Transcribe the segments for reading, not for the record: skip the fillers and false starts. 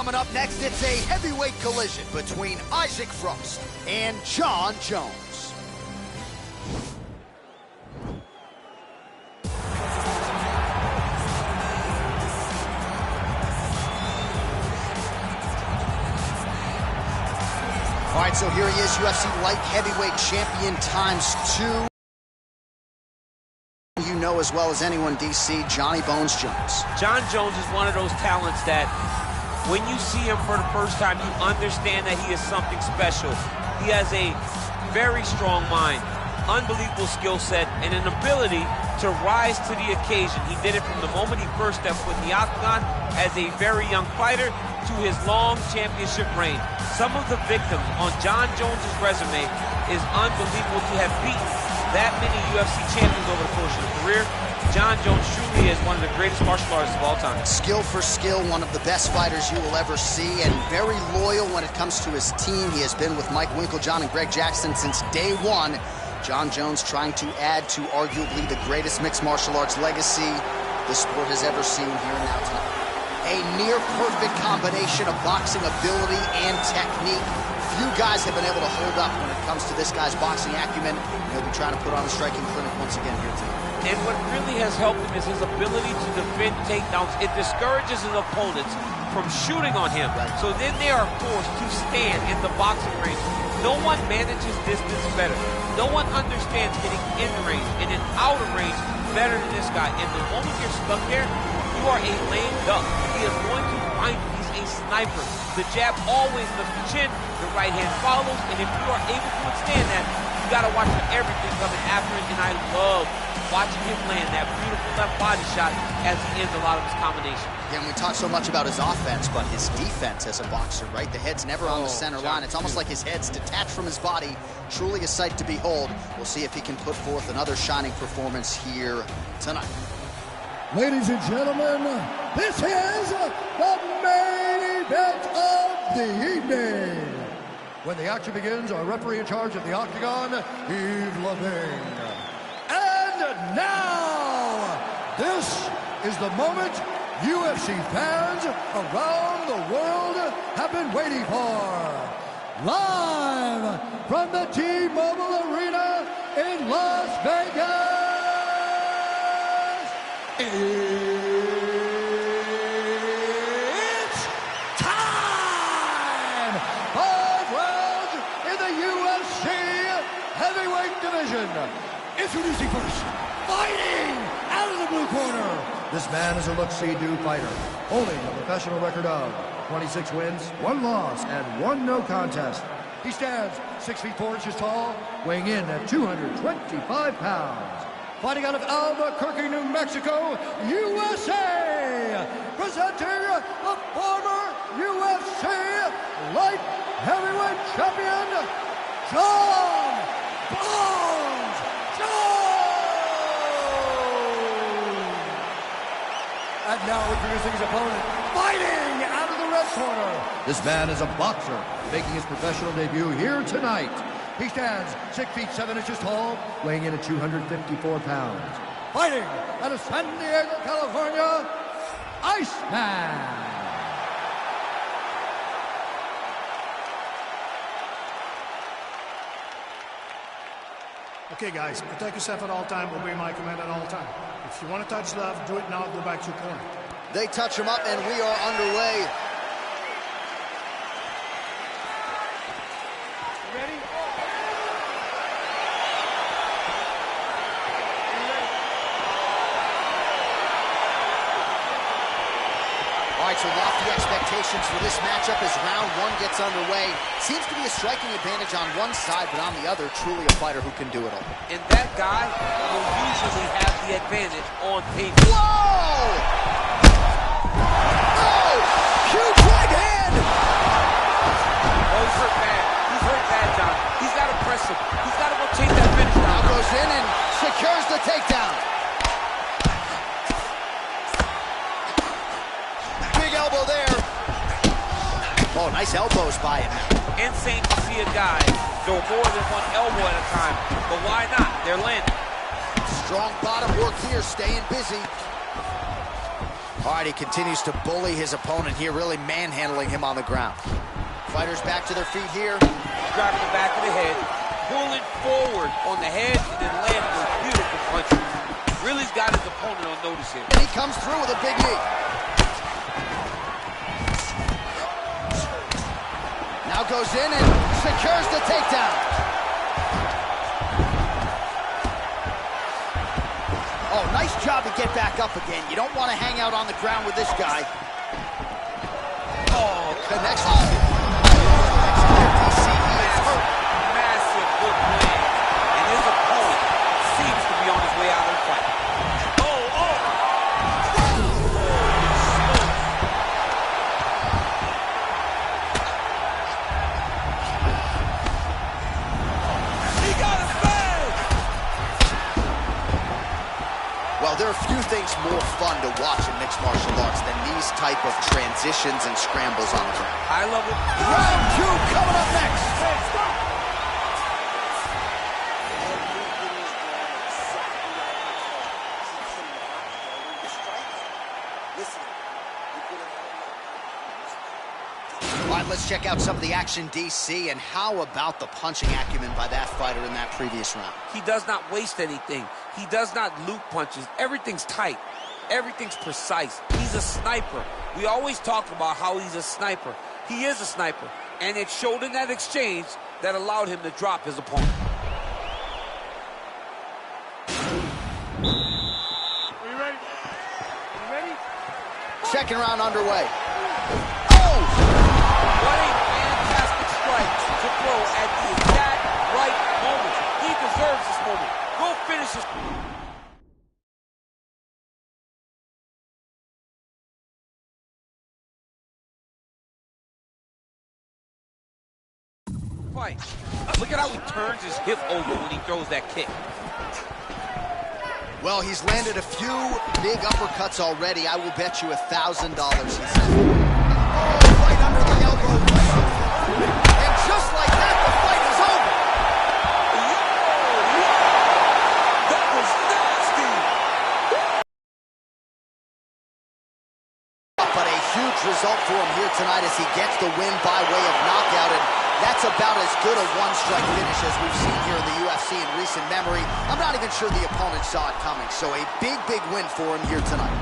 Coming up next, it's a heavyweight collision between Isaac Frost and Jon Jones. All right, so here he is, UFC light heavyweight champion ×2. You know as well as anyone, DC, Johnny Bones Jones. Jon Jones is one of those talents that when you see him for the first time, you understand that he is something special. He has a very strong mind, unbelievable skill set, and an ability to rise to the occasion. He did it from the moment he first stepped foot in the octagon as a very young fighter to his long championship reign. Some of the victims on Jon Jones' resume is unbelievable to have beaten that many UFC champions over the course of his career. Jon Jones truly is one of the greatest martial artists of all time. Skill for skill, one of the best fighters you will ever see, and very loyal when it comes to his team. He has been with Mike Winkeljohn and Greg Jackson since day one. Jon Jones trying to add to arguably the greatest mixed martial arts legacy the sport has ever seen here and now tonight. A near-perfect combination of boxing ability and technique. Few guys have been able to hold up when it comes to this guy's boxing acumen. He'll be trying to put on a striking clinic once again here tonight. And what really has helped him is his ability to defend takedowns. It discourages his opponents from shooting on him. Right. So then they are forced to stand in the boxing range. No one manages distance better. No one understands getting in the range and then out of range better than this guy. And the moment you're stuck there, you are a lame duck. He is going to find you. He's a sniper. The jab always lifts the chin, the right hand follows, and if you are able to withstand that, you got to watch for everything coming after it, and I love watching him land that beautiful left body shot as he ends a lot of his combinations. Yeah, and we talk so much about his offense, but his defense as a boxer, right? The head's never on the center line. It's almost like his head's detached from his body. Truly a sight to behold. We'll see if he can put forth another shining performance here tonight. Ladies and gentlemen, this is the main event of the evening. When the action begins, our referee in charge of the octagon, Yves Lavigne. And now, this is the moment UFC fans around the world have been waiting for. Live from the T-Mobile Arena in Las Vegas. It's time! 5 rounds in the UFC heavyweight division. Introducing first, fighting out of the blue corner. This man is a look-see-do fighter, holding a professional record of 26 wins, 1 loss, and 1 no contest. He stands 6 feet 4 inches tall, weighing in at 225 pounds. Fighting out of Albuquerque, New Mexico, USA, presenting the former UFC light heavyweight champion, Jon Bones Jones. And now introducing his opponent, fighting out of the red corner. This man is a boxer, making his professional debut here tonight. He stands 6 feet 7 inches tall, weighing in at 254 pounds. Fighting out of San Diego, California, Iceman. Okay, guys, protect yourself at all time, obey my command at all time. If you want to touch left, do it now, go back to your corner. They touch him up, and we are underway. Ready? All right, so lofty expectations for this matchup as round 1 gets underway. Seems to be a striking advantage on one side, but on the other, truly a fighter who can do it all. And that guy will usually have the advantage on paper. Whoa! Oh! Huge right hand! Oh, he's hurt bad. He's hurt bad, John. He's got to press him. He's got to go chase that finish down. Now goes in and secures the takedown. Big elbow there. Oh, nice elbows by him. Insane to see a guy throw more than 1 elbow at a time, but why not? They're landing. Strong bottom work here, staying busy. All right, he continues to bully his opponent here, really manhandling him on the ground. Fighters back to their feet here. Driving the back of the head, pulling forward on the head, and then landing those beautiful punches. Really's got his opponent on notice here. And he comes through with a big knee. Now goes in and secures the takedown. Oh, nice job to get back up again. You don't want to hang out on the ground with this guy. Oh, connects. Massive good plan. And his opponent seems to be on his way out of the fight. Well, there are few things more fun to watch in mixed martial arts than these type of transitions and scrambles on the ground. High level. Round 2 coming up next. All right, let's check out some of the action, DC, and how about the punching acumen by that fighter in that previous round? He does not waste anything. He does not loop punches. Everything's tight. Everything's precise. He's a sniper. We always talk about how he's a sniper. He is a sniper. And it showed in that exchange that allowed him to drop his opponent. Are you ready? Are you ready? Second round underway. What a fantastic strike to throw at the exact right moment. He deserves this moment. Go finish this. Fight. Look at how he turns his hip over when he throws that kick. Well, he's landed a few big uppercuts already. I will bet you $1,000 he said. Oh, right under the elbow. And just like that, the fight is over. That was nasty. But a huge result for him here tonight as he gets the win by way of knockout. And that's about as good a one-strike finish as we've seen here in the UFC in recent memory. I'm not even sure the opponent saw it coming. So a big, big win for him here tonight.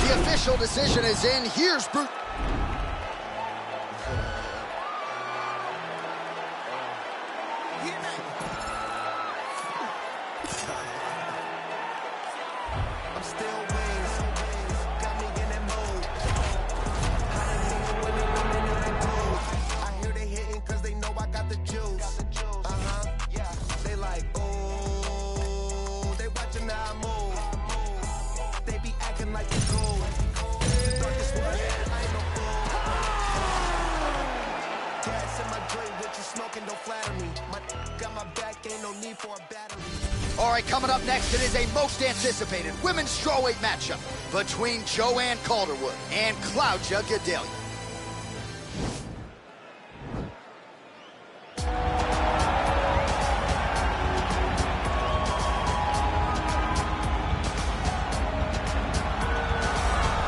The official decision is in. Here's Bruce. I'm still wins, got me in that mode. I hear they hitting cause they know I got the juice. Yeah. They like, oh, they watching how I move. They be acting like it's cool. Start this one, I ain't no fool. Gas in my joint, what you smoking don't flatter me. My got my back, ain't no need for a battery. All right, coming up next, it is a most anticipated women's strawweight matchup between Joanne Calderwood and Claudia Gadelha.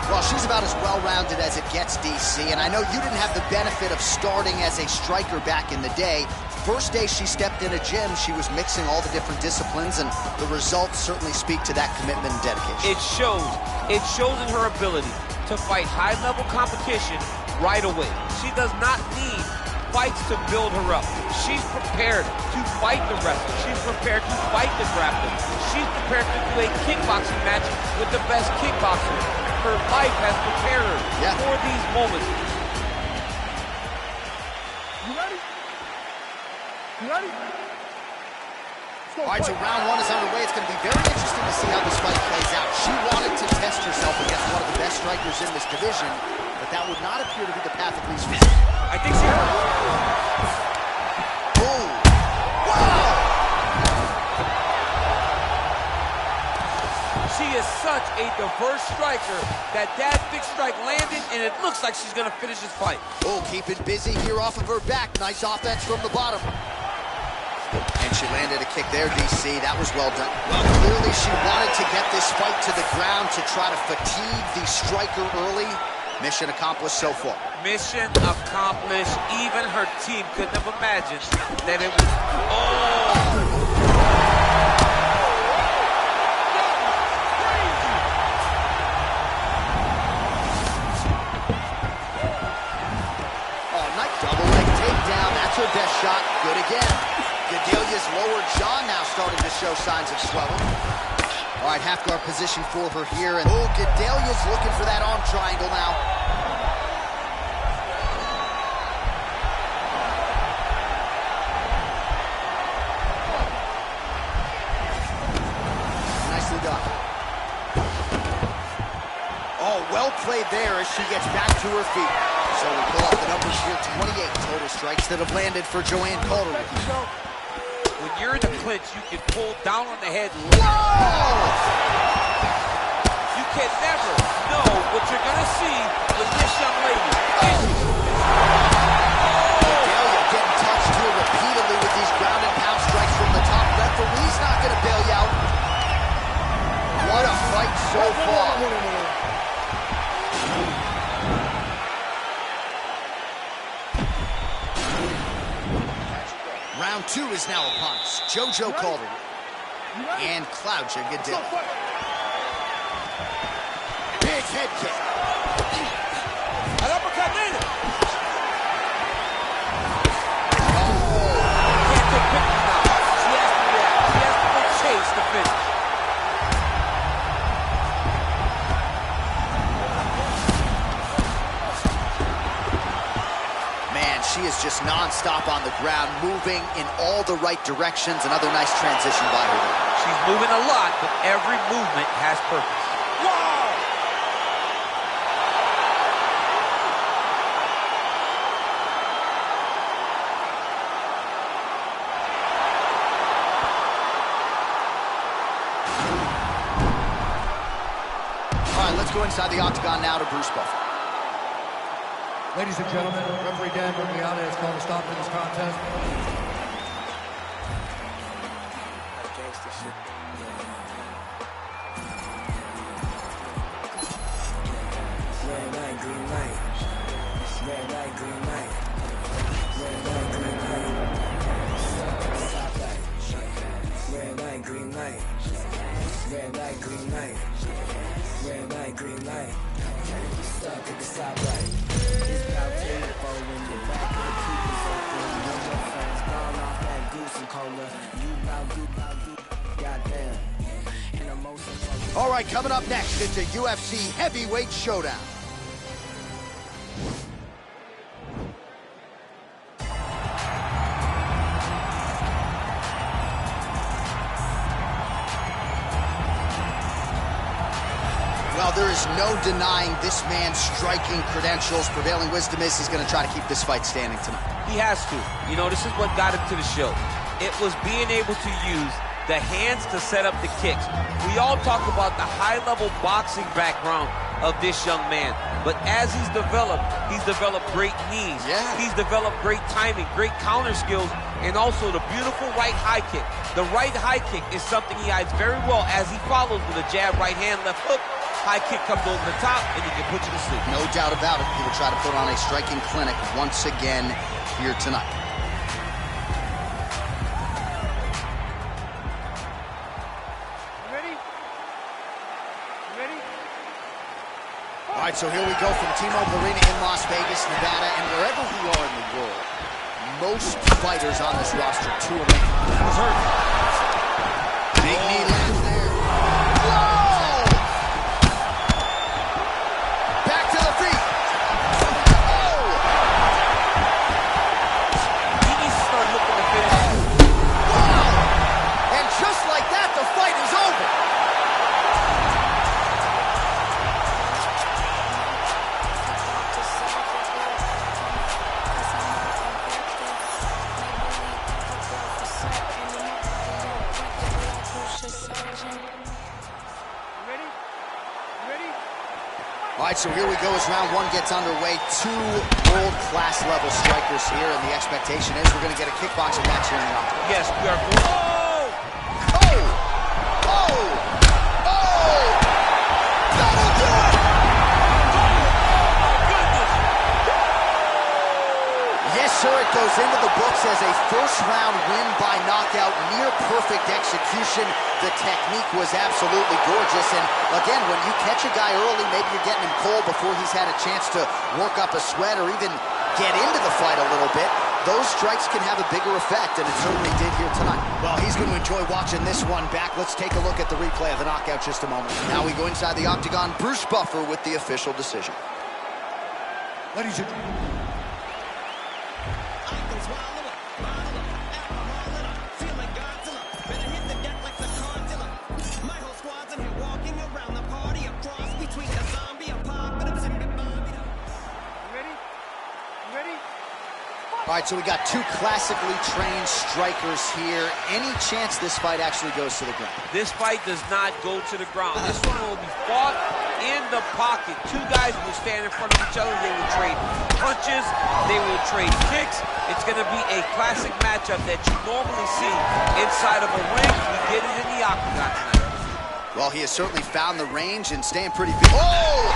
Well, she's about as well-rounded as it gets, DC, and I know you didn't have the benefit of starting as a striker back in the day. First day she stepped in a gym, she was mixing all the different disciplines, and the results certainly speak to that commitment and dedication. It shows. It shows in her ability to fight high-level competition right away. She does not need fights to build her up. She's prepared to fight the wrestler. She's prepared to fight the grappler. She's prepared to do a kickboxing match with the best kickboxer. Her life has prepared her for these moments. You ready? You ready? All right, so round 1 is underway. It's going to be very interesting to see how this fight plays out. She wanted to test herself against one of the best strikers in this division, but that would not appear to be the path of least resistance. I think she hurt. Oh, wow! She is such such a diverse striker that big strike landed, and it looks like she's gonna finish this fight. Oh, keeping busy here off of her back. Nice offense from the bottom. And she landed a kick there, DC. That was well done. Well, clearly she wanted to get this fight to the ground to try to fatigue the striker early. Mission accomplished so far. Mission accomplished. Even her team couldn't have imagined that it was... Oh! Double leg takedown, that's her best shot. Good again. Gedalia's lower jaw now starting to show signs of swelling. All right, half guard position for her here. And oh, Gedalia's looking for that arm triangle now. Nicely done. Oh, well played there as she gets back to her feet. So we pull up the numbers here, 28 total strikes that have landed for Joanne Calderwood. When you're in the clinch, you can pull down on the head. Whoa! You can never know what you're going to see with this young lady. Gedalia getting touched here repeatedly with these ground and pound strikes from the top. Referee's not going to bail you out. What a fight so far. Round two is now upon us. JoJo Calderwood and Claudia Gadelha. Big head kick. An uppercut later. Can't take pictures now. She has to react. She has to go chase the finish. She is just non-stop on the ground, moving in all the right directions. Another nice transition by her there. She's moving a lot, but every movement has purpose. Wow! All right, let's go inside the octagon now to Bruce Buffer. Ladies and gentlemen, referee Dan Murgliata has called a stop to this contest. Red light, green light. Red light, green light. Red light, green light. Stop light. Red light, green light. Red light, green light. Red light, green light. Stuck at the stoplight. It's about to info when the back of the coupe is open. When your friends gone off that goose and cola. You bout goop, goddamn. And the most important. All right, coming up next, it's a UFC heavyweight showdown. Well, there is no denying this man's striking credentials. Prevailing wisdom is he's going to try to keep this fight standing tonight. He has to. You know, this is what got him to the show. It was being able to use the hands to set up the kicks. We all talk about the high-level boxing background of this young man. But as he's developed great knees. Yeah. He's developed great timing, great counter skills, and also the beautiful right high kick. The right high kick is something he hides very well as he follows with a jab, right hand, left hook. High kick comes over the top, and he can put you to sleep. No doubt about it. He will try to put on a striking clinic once again here tonight. Ready? All right, so here we go from T-Mobile Arena in Las Vegas, Nevada, and wherever we are in the world, most fighters on this roster, two are making. Who's hurt? Big knee lands there. Whoa! Back to the feet. Oh! He needs to start looking to finish. Wow! And just like that, the fight is over. All right, so here we go as round one gets underway. Two world-class level strikers here, and the expectation is we're going to get a kickboxing match here in the octagon. Yes, we are. Oh! Oh! Oh! Oh! That'll do it! Yes, sir, it goes into the books as a first-round win by knockout, near-perfect execution. The technique was absolutely gorgeous, and again, when you catch a guy early, maybe you're getting him cold before he's had a chance to work up a sweat or even get into the fight a little bit. Those strikes can have a bigger effect, and it certainly did here tonight. Well, he's going to enjoy watching this one back. Let's take a look at the replay of the knockout just a moment. Now we go inside the octagon. Bruce Buffer with the official decision. Ladies and gentlemen. All right, so we got two classically trained strikers here. Any chance this fight actually goes to the ground? This fight does not go to the ground. This one will be fought in the pocket. Two guys will stand in front of each other. They will trade punches. They will trade kicks. It's going to be a classic matchup that you normally see inside of a ring. We did it in the octagon tonight. Well, he has certainly found the range and staying pretty big. Oh!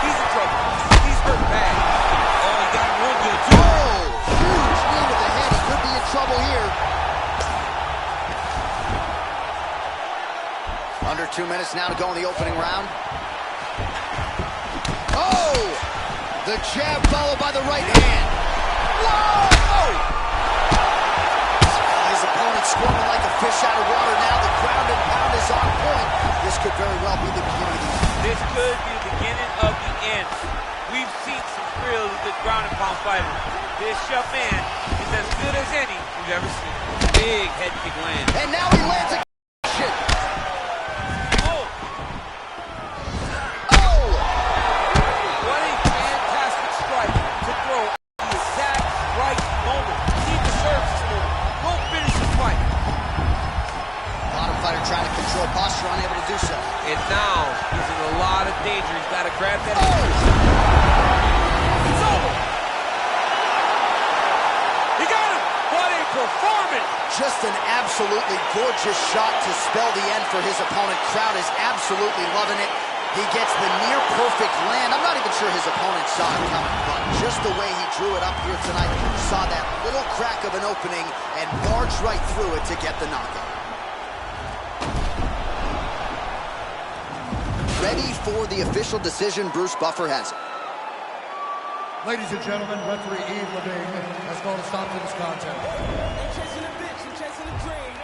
He's in trouble. He's hurt bad. Oh, he got one good too. Oh! Huge knee to the head. He could be in trouble here. Under 2 minutes now to go in the opening round. Oh! The jab followed by the right hand. Whoa! His opponent squirming like a fish out of water now. The ground and pound is on point. This could very well be the beginning of the end. This could be the beginning of the end. We've seen some really good ground and pound fighters. This young man is as good as any we've ever seen. Big head kick land. And now he lands a shit. Oh! Oh! What a fantastic strike to throw at the exact right moment. He deserves this moment. Go finish the fight. Bottom fighter trying to control posture, unable to do so. And now he's in a lot of danger. He's got to grab that. Oh! It's over. He got him. What a performance. Just an absolutely gorgeous shot to spell the end for his opponent. Crowd is absolutely loving it. He gets the near-perfect land. I'm not even sure his opponent saw it coming, but just the way he drew it up here tonight, saw that little crack of an opening and barged right through it to get the knockout. Ready for the official decision. Bruce Buffer has it. Ladies and gentlemen, referee Yves Lavigne has called a stop to this contest. They chasing a bitch, I'm chasing a dream.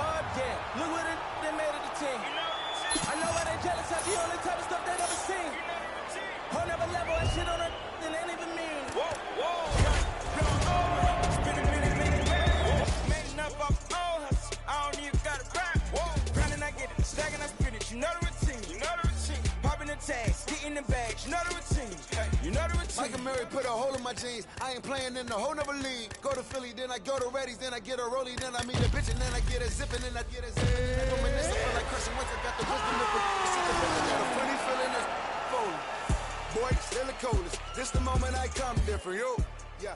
Oh, damn. Look what they made of the team. I know why they jealous. I be on the type of stuff they never seen. Whole never level and shit on it, then ain't even mean. Spin a minute, made enough off all hustle. I don't even got a rap. Grinding, I get it. Stacking, I spin it. You know the routine. Popping the tags, getting the bags. You know the routine. You know the routine. Mike and Mary put a hole in my jeans. I ain't playing in the whole nother league. Go to Philly, then I go to Reddy's, then I get a rollie, then I meet a bitch, and then I get a zip, and then I get a zip. Reminisce, I feel like Carson Wentz, I got the wisdom of a got a funny feeling that's folding. Boy, still the coldest. This the moment I come different, yo. Yeah.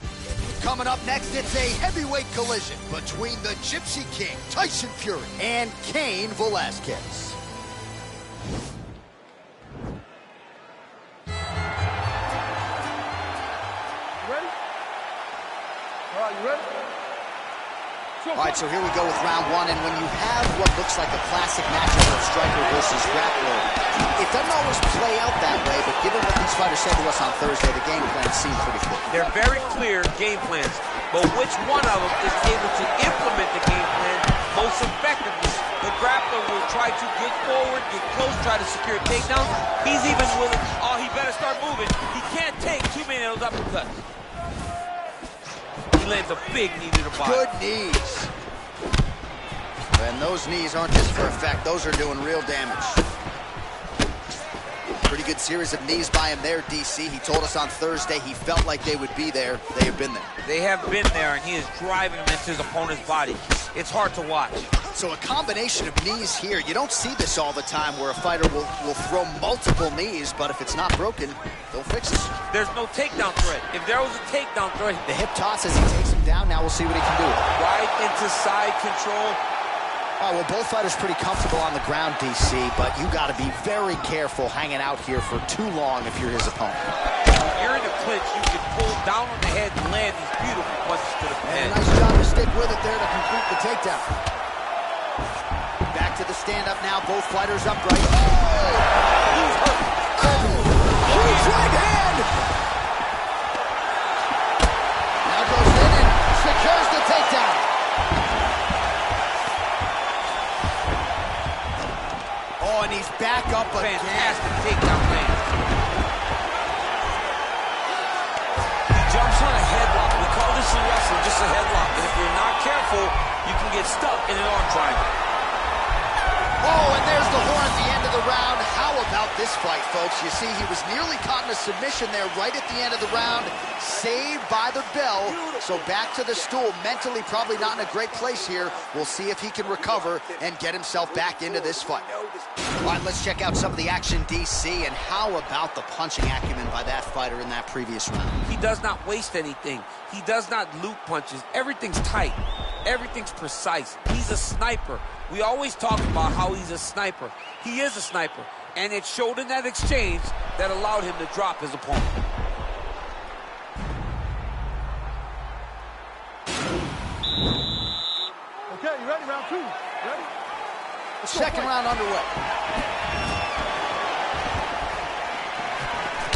Coming up next, it's a heavyweight collision between the Gypsy King, Tyson Fury, and Cain Velasquez. All right, so here we go with round one, and when you have what looks like a classic matchup of striker versus grappler, it doesn't always play out that way, but given what these fighters said to us on Thursday, the game plan seemed pretty clear. They're very clear game plans, but which one of them is able to implement the game plan most effectively? The grappler will try to get forward, get close, try to secure takedowns. He's even willing, oh, he better start moving. He can't take too many of those uppercuts. He lands a big knee to the body. Good knees. And those knees aren't just for effect. Those are doing real damage. Pretty good series of knees by him there, DC. He told us on Thursday he felt like they would be there. They have been there. They have been there, and he is driving them into his opponent's body. It's hard to watch. So a combination of knees here. You don't see this all the time where a fighter will throw multiple knees, but if it's not broken, they'll fix it. There's no takedown threat. If there was a takedown threat... The hip toss as he takes him down. Now we'll see what he can do. Right into side control. Oh, well, both fighters pretty comfortable on the ground, DC, but you got to be very careful hanging out here for too long if you're his opponent. You're in the clinch. You can pull down on the head and land these beautiful punches to the head. Nice job to stick with it there to complete the takedown. Back to the stand-up now. Both fighters upright. Oh! He's hurt. Oh! Huge right hand! Now goes in and secures the takedown. Oh, and he's back up again. Fantastic takedown man. He jumps on a headlock. We call this in wrestling just a headlock. And if you're not careful, you can get stuck in an arm triangle. Oh, and there's the horn at the end of the round. How about this fight, folks? You see, he was nearly caught in a submission there right at the end of the round. Saved by the bell. So back to the stool. Mentally probably not in a great place here. We'll see if he can recover and get himself back into this fight. All right, let's check out some of the action, DC. And how about the punching acumen by that fighter in that previous round? He does not waste anything. He does not loop punches. Everything's tight. Everything's precise. He's a sniper. We always talk about how he's a sniper. He is a sniper. And it showed in that exchange that allowed him to drop his opponent. Okay, you ready? Round two. Ready? Second round underway.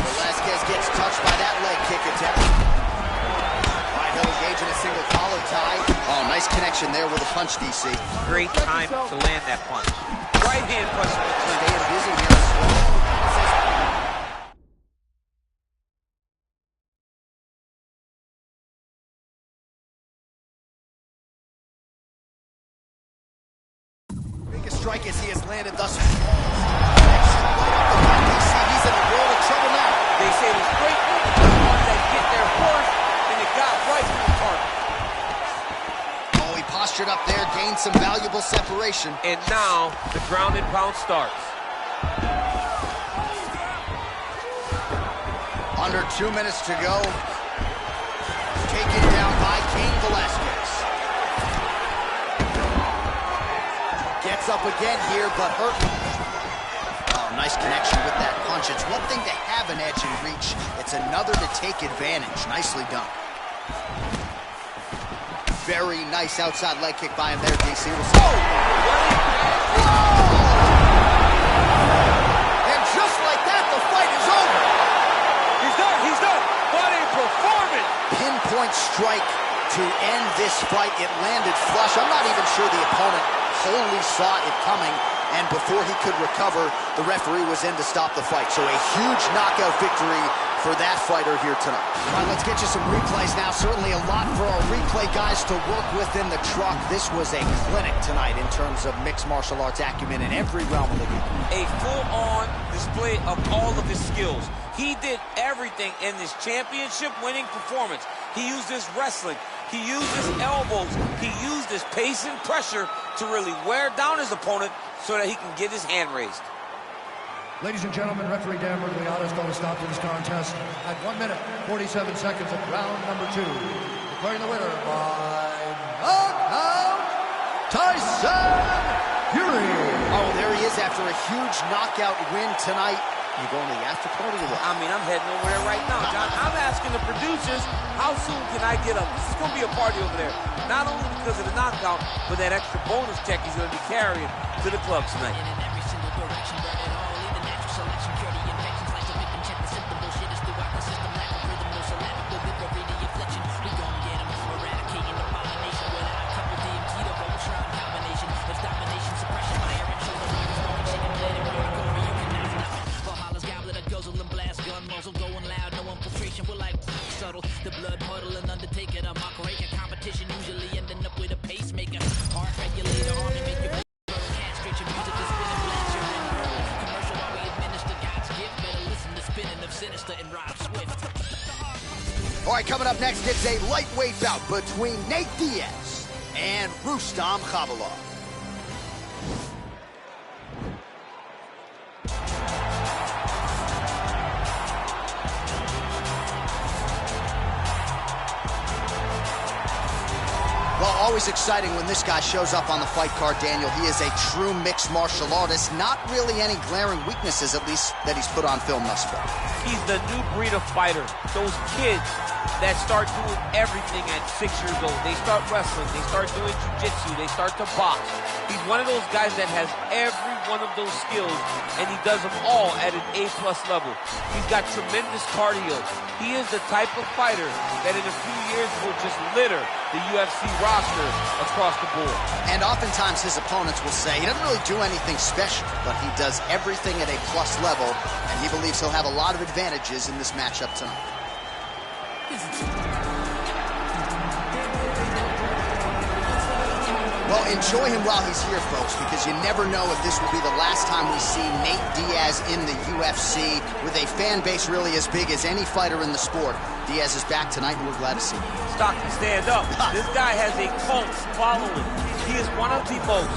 Velasquez gets touched by that leg kick attempt. All right, he'll engage in a single collar tie. Oh, nice connection there with a punch, DC. Great time to land that punch. Right hand punch in the clinch. Staying busy here. Biggest strike as he has landed thus far. He's in a world of trouble now. They say it was great the ones that get there first, and it got right to the target. Oh, he postured up there, gained some valuable separation. And now the ground and pound starts. Under 2 minutes to go. Taken down by Cain Velasquez. Gets up again here, but hurt. Oh, nice connection with that punch. It's one thing to have an edge and reach. It's another to take advantage. Nicely done. Very nice outside leg kick by him there, DC. Oh! And just like that, the fight is over. He's done. He's done. What a performance. Pinpoint strike to end this fight. It landed flush. I'm not even sure the opponent wholly saw it coming, and before he could recover, the referee was in to stop the fight. So a huge knockout victory for that fighter here tonight. All right, let's get you some replays now. Certainly a lot for our replay guys to work with in the truck. This was a clinic tonight in terms of mixed martial arts acumen in every realm of the game. A full-on display of all of his skills. He did everything in this championship-winning performance. He used his wrestling. He used his elbows. He used his pace and pressure to really wear down his opponent so that he can get his hand raised. Ladies and gentlemen, referee Dan Miragliotta's going to stop to this contest at 1 minute, 47 seconds of round number 2. Declaring the winner by knockout, Tyson Fury. Oh, there he is after a huge knockout win tonight. You going to the after party or what? I mean, I'm heading over there right now, John. I'm asking the producers, how soon can I get up? This is going to be a party over there. Not only because of the knockout, but that extra bonus check he's going to be carrying to the club tonight. The blood puddle and undertaking a mock rake, a competition usually ending up with a pacemaker. Heart regulator, arm to make your castrate your music is spinning. right, coming up next, it's a lightweight bout between Nate Diaz and Rustam Khabilov. Well, always exciting when this guy shows up on the fight card, Daniel. He is a true mixed martial artist. Not really any glaring weaknesses, at least, that he's put on film thus far. He's the new breed of fighter. Those kids that start doing everything at 6 years old. They start wrestling, they start doing jiu-jitsu, they start to box. He's one of those guys that has every one of those skills, and he does them all at an A+ level. He's got tremendous cardio. He is the type of fighter that in a few years will just litter the UFC roster across the board. And oftentimes his opponents will say he doesn't really do anything special, but he does everything at A+ level, and he believes he'll have a lot of advantages in this matchup tonight. Well, enjoy him while he's here, folks, because you never know if this will be the last time we see Nate Diaz in the UFC. With a fan base really as big as any fighter in the sport, Diaz is back tonight, and we're glad to see him. Stockton, stand up. This guy has a cult following. He is one of the most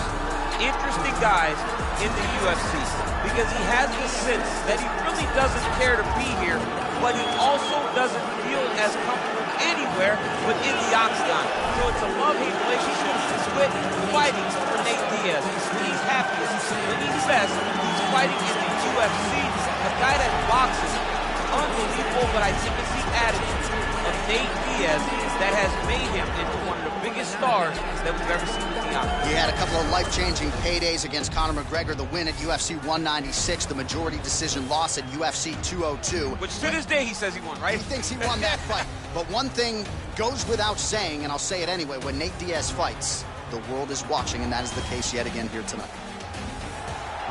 interesting guys in the UFC because he has the sense that he really doesn't care to be here, but he also doesn't feel as comfortable anywhere within the octagon. So it's a love-hate relationship with fighting for Nate Diaz. He's happiest when he's best. He's fighting in the UFC. A guy that boxes unbelievable, but I think it's the attitude of Nate Diaz that has made him into one of the biggest stars that we've ever seen in the octagon. He had a couple of life-changing paydays against Conor McGregor, the win at UFC 196, the majority decision loss at UFC 202. Which to this day he says he won, right? He thinks he won that fight. But one thing goes without saying, and I'll say it anyway, when Nate Diaz fights, the world is watching, and that is the case yet again here tonight.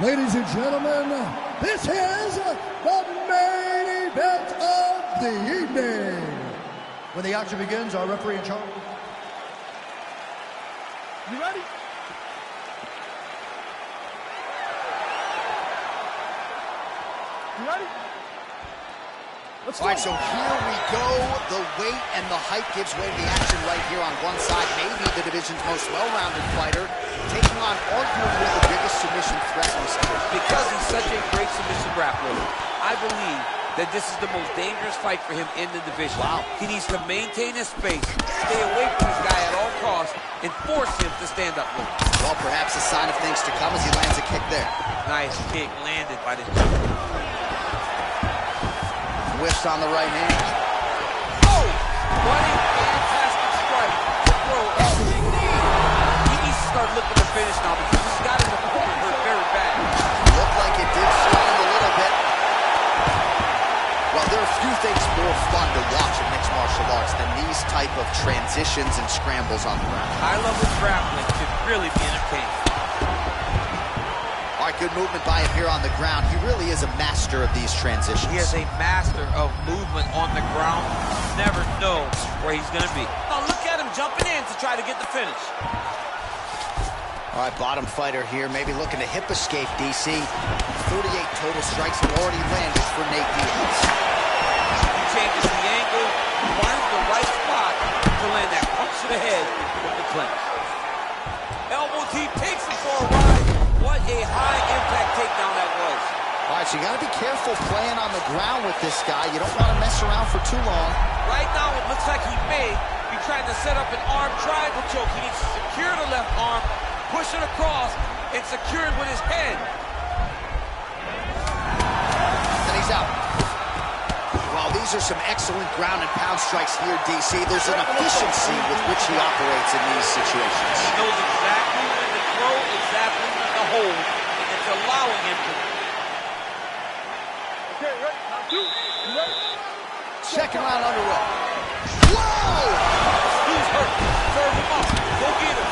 Ladies and gentlemen, this is the main event of the evening. When the action begins, our referee in charge. You ready? You ready? Let's go. All right, so here we go. The weight and the height gives way to the action right here on one side. Maybe the division's most well-rounded fighter, taking on arguably the biggest submission threat in this division. Because he's such a great submission grappler, I believe that this is the most dangerous fight for him in the division. Wow. He needs to maintain his space, stay away from this guy at all costs, and force him to stand up with him. Well, perhaps a sign of things to come as he lands a kick there. Nice kick landed by this. Whiffs on the right hand. Oh! What a fantastic strike to throw a big knee. He needs to start looking to finish now because he's got his opponent hurt very bad. Looked like it did swing a little bit. Well, there are few things more fun to watch in mixed martial arts than these type of transitions and scrambles on the ground. High-level grappling can really be entertaining. All right, good movement by him here on the ground. He really is a master of these transitions. He is a master of movement on the ground. You never know where he's going to be. Oh, look at him jumping in to try to get the finish. All right, bottom fighter here, maybe looking to hip escape, DC. 38 total strikes have already landed for Nate Diaz. He changes the angle, finds the right spot to land that punch to the head with the clinch. Elbow deep, takes him for a ride. What a high-impact takedown that was. All right, so you got to be careful playing on the ground with this guy. You don't want to mess around for too long. Right now, it looks like he may be trying to set up an arm triangle choke. He needs to secure the left arm, push it across, and secure it with his head. And he's out. Well, these are some excellent ground and pound strikes here, DC. There's an efficiency with which he operates in these situations. He knows exactly when to throw, exactly when to hold, and it's allowing him to. Okay, ready? Now two. You ready? Second round underway. Whoa! Who's hurt? Serve him up. Go get him.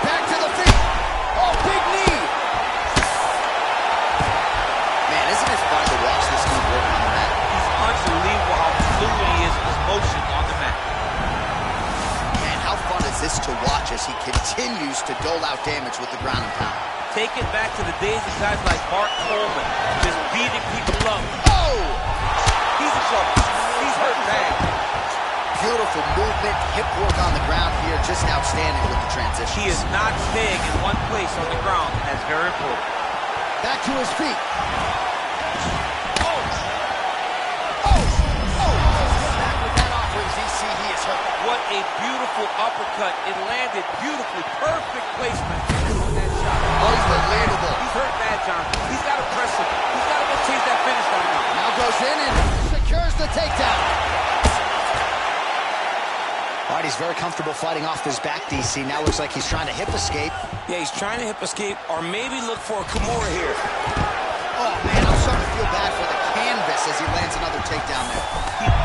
Back to the feet. Oh, big knee. Man, isn't it fun to watch this dude work on the mat? He's unbelievable how fluid he is with his motion on the mat. Man, how fun is this to watch as he continues to dole out damage with the ground and pound? Take it back to the days of guys like Mark Coleman, just beating people up. Oh! He's in trouble. He's hurt bad. Beautiful movement, hip work on the ground here, just outstanding with the transition. He is not staying in one place on the ground. That's very important. Back to his feet. Back with that offering, DC, he is hurt. What a beautiful uppercut. It landed beautifully. Perfect placement on that shot. Unbelievable. He's hurt bad, John. He's got to press him. He's got to go chase that finish down now. Now goes in and secures the takedown. All right, he's very comfortable fighting off his back, DC. Now looks like he's trying to hip escape. Yeah, he's trying to hip escape or maybe look for a Kimura here. Oh, man, I'm starting to feel bad for the canvas as he lands another takedown there.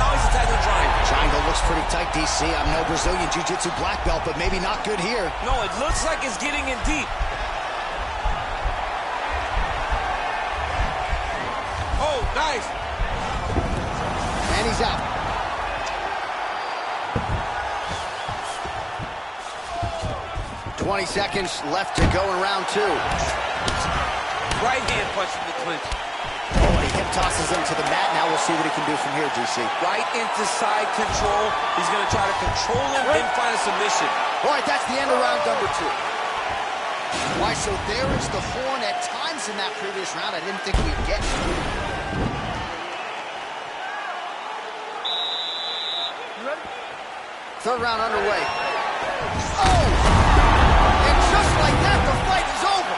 Now he's attacking the triangle. Triangle looks pretty tight, DC. I'm no Brazilian Jiu-Jitsu black belt, but maybe not good here. No, it looks like it's getting in deep. Oh, nice. And he's out. Seconds left to go in round 2. Right hand punch from the clinch. Oh, he hip tosses him to the mat. Now we'll see what he can do from here, DC. Right into side control. He's going to try to control him, then find a submission. All right, that's the end of round number 2. Why, so there is the horn at times in that previous round. I didn't think we'd get it. Third round underway. Oh! And just like that, the fight is over.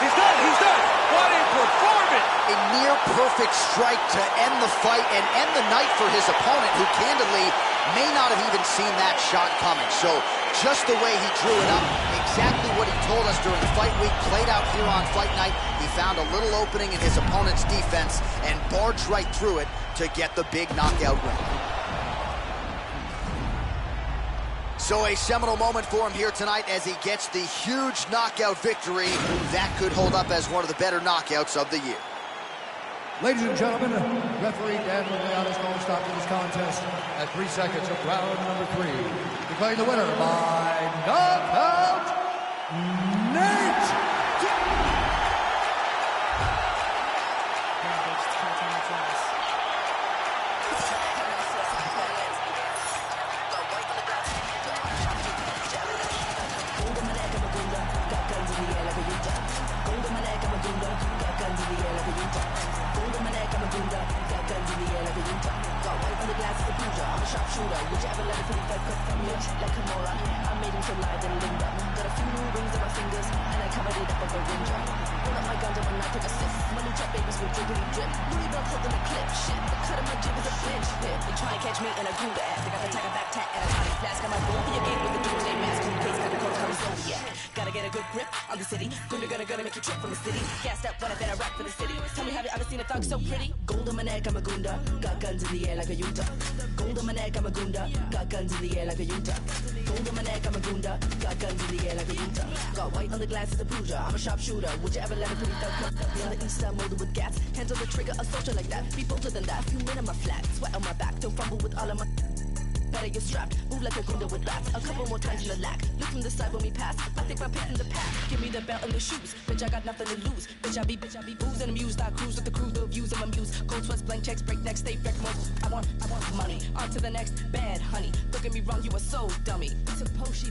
He's done. He's done. What a performance. A near-perfect strike to end the fight and end the night for his opponent, who candidly may not have even seen that shot coming. So just the way he drew it up, exactly what he told us during fight week, played out here on fight night. He found a little opening in his opponent's defense and barged right through it to get the big knockout win. So a seminal moment for him here tonight as he gets the huge knockout victory. That could hold up as one of the better knockouts of the year. Ladies and gentlemen, referee Dan Liliana's going to stop to this contest at 3 seconds of round number 3. Declaring the winner by knockout, Nate! Shooter, whichever letter pretty fake cut from you like Kimura. I made him so light and Linda. Got a few new rings on my fingers, and I covered it up with a ninja. Pull up my ganja when I took a sip. My new trap babies with drippity drip. Louis Bell holding a clip. Shit, the cut of my jib is a flinch. They try and catch me and I grew the ass. They got the tiger back tat and a tonic flask. Got my roll for your gate with the doomsday mask. In case got the codes coming slowly, yeah. Gotta get a good grip on the city. Gonna make you trip from the city. Gassed up when I bet I rap for the city. Tell me, have you ever seen a thug so pretty? Gold on my neck, I'm a gunda. Got guns in the air like a Utah. Gold on my neck, I'm a gunda. Got guns in the air like a Utah. Gold on my neck, I'm a gunda. Got guns in the air like a Utah. Got white on the glasses, a bruiser. I'm a sharpshooter. Would you ever let a pretty thug come? Be on the east side, molded with gas. Hands on the trigger, a soldier like that. Be bolder than that. Few men on my flat. Sweat on my back. Don't fumble with all of my... Better get strapped, move like a gunda with rats. A couple more times in the lack. Look from the side when we pass. I think my pick in the pack. Give me the belt and the shoes. Bitch, I got nothing to lose. Bitch, I be boozing amused. I cruise with the crew, the views of my muse. Cold sweats, blank checks, break neck, stay wreck more. I want money. On to the next bad honey. Don't get me wrong, you are so dummy. Suppose she